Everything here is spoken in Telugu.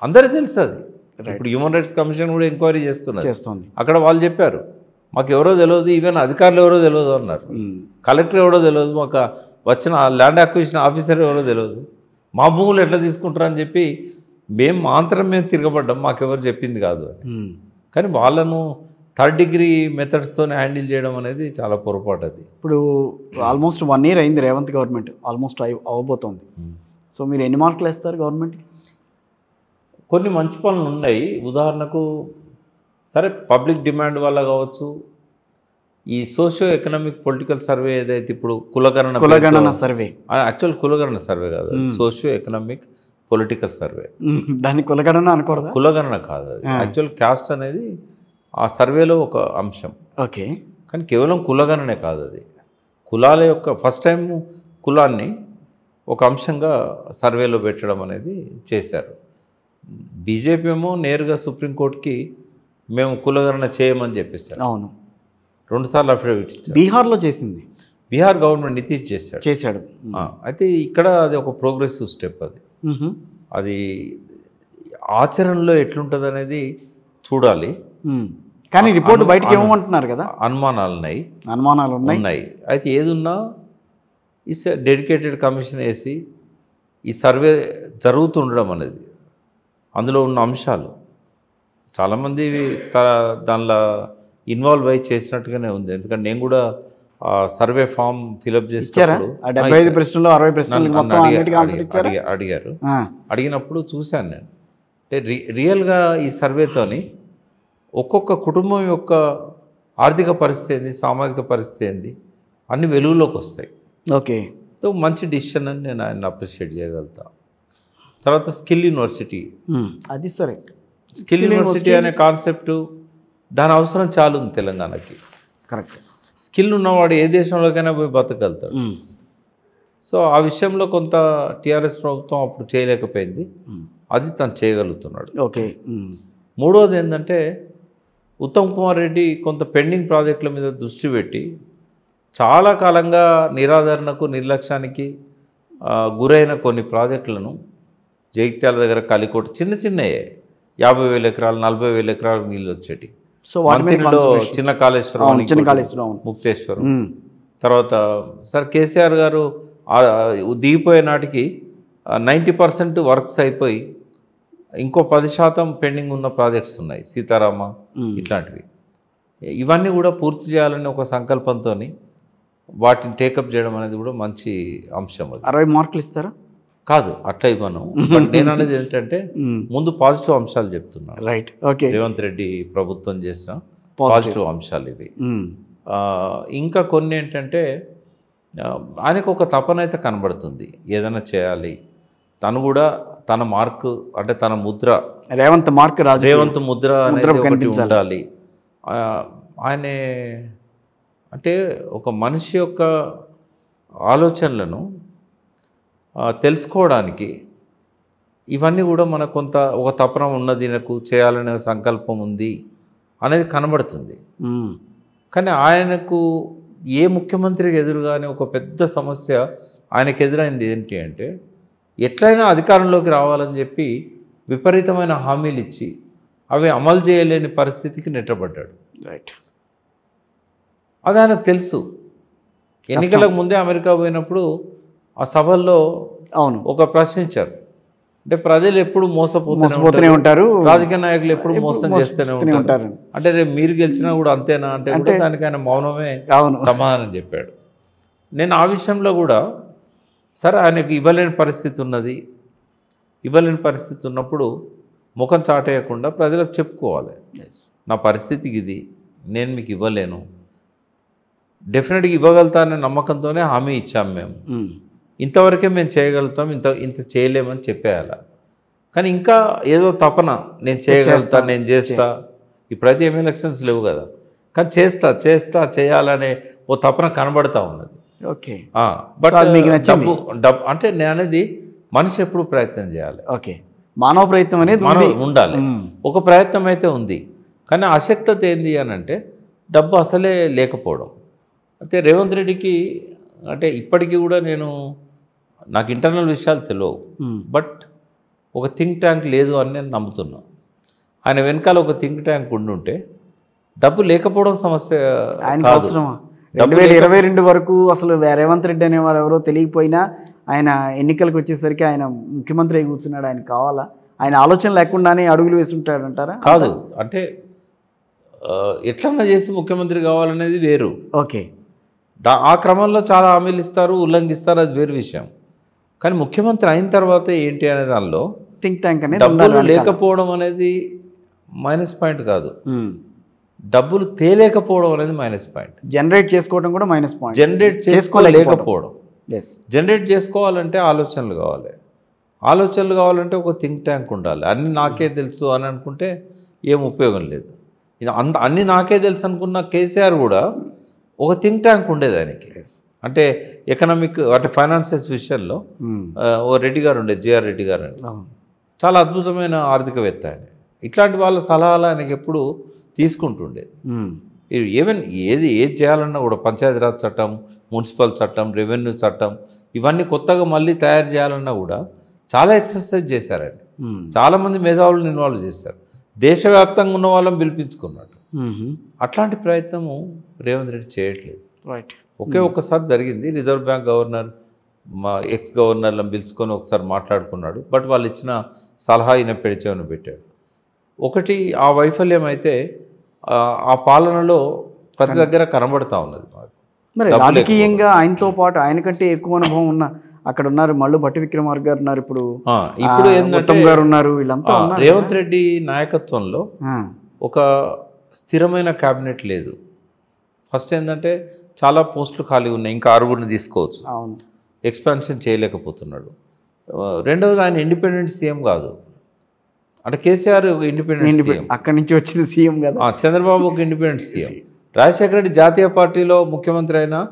అందరికీ తెలుసు అది. ఇప్పుడు హ్యూమన్ రైట్స్ కమిషన్ కూడా ఎంక్వైరీ చేస్తుంది. అక్కడ వాళ్ళు చెప్పారు మాకు ఎవరో తెలియదు, ఈవెన్ అధికారులు ఎవరో తెలియదు అన్నారు. కలెక్టర్ ఎవరో తెలియదు, మాకు వచ్చిన ల్యాండ్ అక్విజిషన్ ఆఫీసర్ ఎవరో తెలియదు, మా భూములు ఎట్లా తీసుకుంటారని చెప్పి మేము తిరగబడ్డాం, మాకెవరు చెప్పింది కాదు అని. కానీ వాళ్ళను థర్డ్ డిగ్రీ మెథడ్స్తో హ్యాండిల్ చేయడం అనేది చాలా పొరపాటు. అది ఇప్పుడు ఆల్మోస్ట్ 1 year అయింది రేవంత్ గవర్నమెంట్, ఆల్మోస్ట్ అవ్వబోతోంది. సో మీరు ఎన్ని మార్కులు వేస్తారు గవర్నమెంట్కి? కొన్ని మంచి పనులు ఉన్నాయి. ఉదాహరణకు సరే పబ్లిక్ డిమాండ్ వల్ల కావచ్చు, ఈ సోషియో ఎకనామిక్ పొలిటికల్ సర్వే ఏదైతే ఇప్పుడు కులగణన సర్వే, యాక్చువల్ కులగణన సర్వే కాదు, సోషియో ఎకనామిక్ పొలిటికల్ సర్వే. దాన్ని కులగణన అనకూడదు, కులగణన కాదు అది. యాక్చువల్ క్యాస్ట్ అనేది ఆ సర్వేలో ఒక అంశం. ఓకే. కానీ కేవలం కులగణనే కాదు అది. కులాల యొక్క ఫస్ట్ టైం కులాన్ని ఒక అంశంగా సర్వేలో పెట్టడం అనేది చేశారు. బీజేపీ ఏమో నేరుగా సుప్రీంకోర్టుకి మేము కులగణన చేయమని చెప్పేశారు. అవును, 2 సార్లు అఫిడవిట్ ఇచ్చారు. బీహార్లో చేసింది, బీహార్ గవర్నమెంట్ నితీష్ చేశాడు. అయితే ఇక్కడ అది ఒక ప్రోగ్రెసివ్ స్టెప్. అది ఆచరణలో ఎట్లుంటుంది అనేది చూడాలి. కానీ రిపోర్ట్ బయటకు ఏమంటున్నారు కదా, అనుమానాలు ఉన్నాయి. అయితే ఏదున్నా ఇస్ డెడికేటెడ్ కమిషన్ వేసి ఈ సర్వే జరుగుతుండడం అనేది, అందులో ఉన్న అంశాలు చాలామంది దానిలో ఇన్వాల్వ్ అయ్యి చేసినట్టుగానే ఉంది. ఎందుకంటే నేను కూడా సర్వే ఫామ్ ఫిలప్ చేసినప్పుడు అడిగారు. అడిగినప్పుడు చూశాను నేను. అంటే రియల్గా ఈ సర్వేతోని ఒక్కొక్క కుటుంబం యొక్క ఆర్థిక పరిస్థితి ఏంది, సామాజిక పరిస్థితి ఏంది అన్ని వెలుగులోకి వస్తాయి. ఓకే. సో మంచి డిసిషన్ అని నేను ఆయన అప్రిషియేట్ చేయగలుగుతా. తర్వాత స్కిల్ యూనివర్సిటీ, అది సరే, స్కిల్ యూనివర్సిటీ అనే కాన్సెప్టు దాని అవసరం చాలా ఉంది తెలంగాణకి. కరెక్ట్. స్కిల్ ఉన్నవాడు ఏ దేశంలోకైనా పోయి బతకగలుగుతాడు. సో ఆ విషయంలో కొంత టీఆర్ఎస్ ప్రభుత్వం అప్పుడు చేయలేకపోయింది, అది తను చేయగలుగుతున్నాడు. ఓకే. మూడవది ఏంటంటే ఉత్తమ్ కుమార్ రెడ్డి కొంత పెండింగ్ ప్రాజెక్టుల మీద దృష్టి పెట్టి చాలా కాలంగా నిరాదరణకు నిర్లక్ష్యానికి గురైన కొన్ని ప్రాజెక్టులను జగిత్యాల దగ్గర కలికోట చిన్నయే 50,000 ఎకరాలు 40,000 ఎకరాలకు నీళ్ళు వచ్చేటి. సో మంత్రిలో చిన్న కాళేశ్వరం, ముక్తేశ్వరం. తర్వాత సార్ కేసీఆర్ గారు దిగిపోయే నాటికి 90% వర్క్స్ అయిపోయి ఇంకో 10% పెండింగ్ ఉన్న ప్రాజెక్ట్స్ ఉన్నాయి, సీతారామ ఇట్లాంటివి. ఇవన్నీ కూడా పూర్తి చేయాలని ఒక సంకల్పంతో వాటిని టేకప్ చేయడం అనేది కూడా మంచి అంశం. అది 60 మార్కులు ఇస్తారా? కాదు, అట్లా ఇవ్వను. నేను అనేది ఏంటంటే ముందు పాజిటివ్ అంశాలు చెప్తున్నాను. రైట్. ఓకే. రేవంత్ రెడ్డి ప్రభుత్వం చేసిన పాజిటివ్ అంశాలు ఇవి. ఇంకా కొన్ని ఏంటంటే ఆయనకు ఒక తపన అయితే కనబడుతుంది, ఏదైనా చేయాలి. తను కూడా తన మార్కు అంటే తన ముద్ర, రేవంత్ ముద్ర అనేది ఉండాలి. ఆయన అంటే ఒక మనిషి యొక్క ఆలోచనలను తెలుసుకోవడానికి ఇవన్నీ కూడా మనకు కొంత ఒక తపన ఉన్నది, నాకు చేయాలనే సంకల్పం ఉంది అనేది కనబడుతుంది. కానీ ఆయనకు ఏ ముఖ్యమంత్రికి ఎదురుగానే ఒక పెద్ద సమస్య ఆయనకు ఎదురైంది ఏంటి అంటే ఎట్లయినా అధికారంలోకి రావాలని చెప్పి విపరీతమైన హామీలు ఇచ్చి అవి అమలు చేయలేని పరిస్థితికి నెట్టబడ్డాడు. రైట్. అది ఆయనకు తెలుసు. ఎన్నికలకు ముందే అమెరికా పోయినప్పుడు ఆ సభల్లో ఒక ప్రశ్నించారు, అంటే ప్రజలు ఎప్పుడు మోసపోతూనే ఉంటారు, రాజకీయ నాయకులు ఎప్పుడు మోసం చేస్తూనే ఉంటారు, అంటే రేపు మీరు గెలిచినా కూడా అంతేనా అంటే కూడా దానికి ఆయన మౌనమే సమాధానం చెప్పాడు. నేను ఆ విషయంలో కూడా సరే ఆయనకు ఇవ్వలేని పరిస్థితి ఉన్నది, ఇవ్వలేని పరిస్థితి ఉన్నప్పుడు ముఖం చాటేయకుండా ప్రజలకు చెప్పుకోవాలి, నా పరిస్థితికి ఇది, నేను మీకు ఇవ్వలేను, డెఫినెట్గా ఇవ్వగలుగుతానే నమ్మకంతోనే హామీ ఇచ్చాము, మేము ఇంతవరకే మేము చేయగలుగుతాం, ఇంత చేయలేమని చెప్పేయాల. కానీ ఇంకా ఏదో తపన, నేను చేయగలుగుతా, నేను చేస్తా. ఇప్పుడైతే ఏం ఎలక్షన్స్ లేవు కదా, కానీ చేస్తా చేయాలనే ఓ తపన కనబడతా ఉన్నది. ఓకే. బట్ డబ్బు అంటే నేను అనేది మనిషి ఎప్పుడు ప్రయత్నం చేయాలి. ఓకే. మానవ ప్రయత్నం అనేది ఉండాలి. ఒక ప్రయత్నం అయితే ఉంది, కానీ అశక్తత ఏంది అని అంటే డబ్బు అసలే లేకపోవడం. అయితే రేవంత్ రెడ్డికి అంటే ఇప్పటికీ కూడా నాకు ఇంటర్నల్ విషయాలు తెలియవు, బట్ ఒక థింక్ ట్యాంక్ లేదు అని నేను నమ్ముతున్నా. ఆయన వెనకాల ఒక థింక్ ట్యాంక్ ఉండుంటే డబ్బు లేకపోవడం సమస్య ఆయనకు అవసరమా? 2022 వరకు అసలు రేవంత్ రెడ్డి అనేవారు ఎవరో తెలియకపోయినా ఆయన ఎన్నికలకు వచ్చేసరికి ఆయన ముఖ్యమంత్రి అయి కూర్చున్నాడు. ఆయన కావాలా? ఆయన ఆలోచన లేకుండానే అడుగులు వేసుంటాడంటారా? కాదు, అంటే ఎట్లన్నా చేసి ముఖ్యమంత్రి కావాలనేది వేరు. ఓకే, ఆ క్రమంలో చాలా హామీలు ఇస్తారు, ఉల్లంఘిస్తారు, అది వేరు విషయం. కానీ ముఖ్యమంత్రి అయిన తర్వాత ఏంటి అనే దానిలో థింక్ ట్యాంక్ అనేది డబ్బులు లేకపోవడం అనేది మైనస్ పాయింట్ కాదు, డబ్బులు తేలేకపోవడం అనేది మైనస్ పాయింట్. జనరేట్ చేసుకోవడం కూడా మైనస్ పాయింట్. జనరేట్ చేసుకోలేకపోవడం. జనరేట్ చేసుకోవాలంటే ఆలోచనలు కావాలి. ఆలోచనలు కావాలంటే ఒక థింక్ ట్యాంక్ ఉండాలి. అన్నీ నాకే తెలుసు అని అనుకుంటే ఏం ఉపయోగం లేదు. ఇది అన్నీ నాకే తెలుసు అనుకున్న కేసీఆర్ కూడా ఒక థింక్ ట్యాంక్ ఉండేది ఆయనకి. అంటే ఎకనామిక్ అంటే ఫైనాన్సెస్ విషయంలో ఓ రెడ్డి గారు ఉండేది, జేఆర్ రెడ్డి గారు అని, చాలా అద్భుతమైన ఆర్థికవేత్త ఆయన. ఇట్లాంటి వాళ్ళ సలహాలు ఆయనకి ఎప్పుడు తీసుకుంటుండేది. ఈవెన్ ఏది చేయాలన్నా కూడా పంచాయతీరాజ్ చట్టం, మున్సిపల్ చట్టం, రెవెన్యూ చట్టం ఇవన్నీ కొత్తగా మళ్ళీ తయారు చేయాలన్నా కూడా చాలా ఎక్సర్సైజ్ చేశారండి. చాలామంది మేధావులను ఇన్వాల్వ్ చేశారు. దేశవ్యాప్తంగా ఉన్న వాళ్ళని పిలిపించుకున్నాడు. అట్లాంటి ప్రయత్నము రేవంత్ రెడ్డి చేయట్లేదు. రైట్. ఒక్కసారి జరిగింది. రిజర్వ్ బ్యాంక్ గవర్నర్ మా ఎక్స్ గవర్నర్లను పిలుచుకొని ఒకసారి మాట్లాడుకున్నాడు. బట్ వాళ్ళు ఇచ్చిన సలహా ఈయన పెడిచేవని పెట్టాడు. ఒకటి ఆ వైఫల్యం అయితే ఆ పాలనలో ప్రతి దగ్గర కనబడతా ఉన్నది. మరి రాజకీయంగా ఆయనతో పాటు ఆయనకంటే ఎక్కువ అనుభవం ఉన్న అక్కడ ఉన్నారు, మళ్ళీ భట్టి విక్రమార్క గారు ఉన్నారు, ఇప్పుడు ఏంటంటే గారు ఉన్నారు, వీళ్ళంతా రేవంత్ రెడ్డి నాయకత్వంలో ఒక స్థిరమైన క్యాబినెట్ లేదు. ఫస్ట్ ఏంటంటే చాలా పోస్టులు ఖాళీ ఉన్నాయి, ఇంకా 6గురిని తీసుకోవచ్చు, ఎక్స్పాన్షన్ చేయలేకపోతున్నాడు. రెండవది ఆయన ఇండిపెండెంట్ సీఎం కాదు. అంటే కేసీఆర్ ఇండిపెండెంట్ సీఎం, అక్కడి నుంచి వచ్చిన సీఎం కదా. చంద్రబాబు ఒక ఇండిపెండెంట్ సీఎం. రాజశేఖర రెడ్డి జాతీయ పార్టీలో ముఖ్యమంత్రి అయినా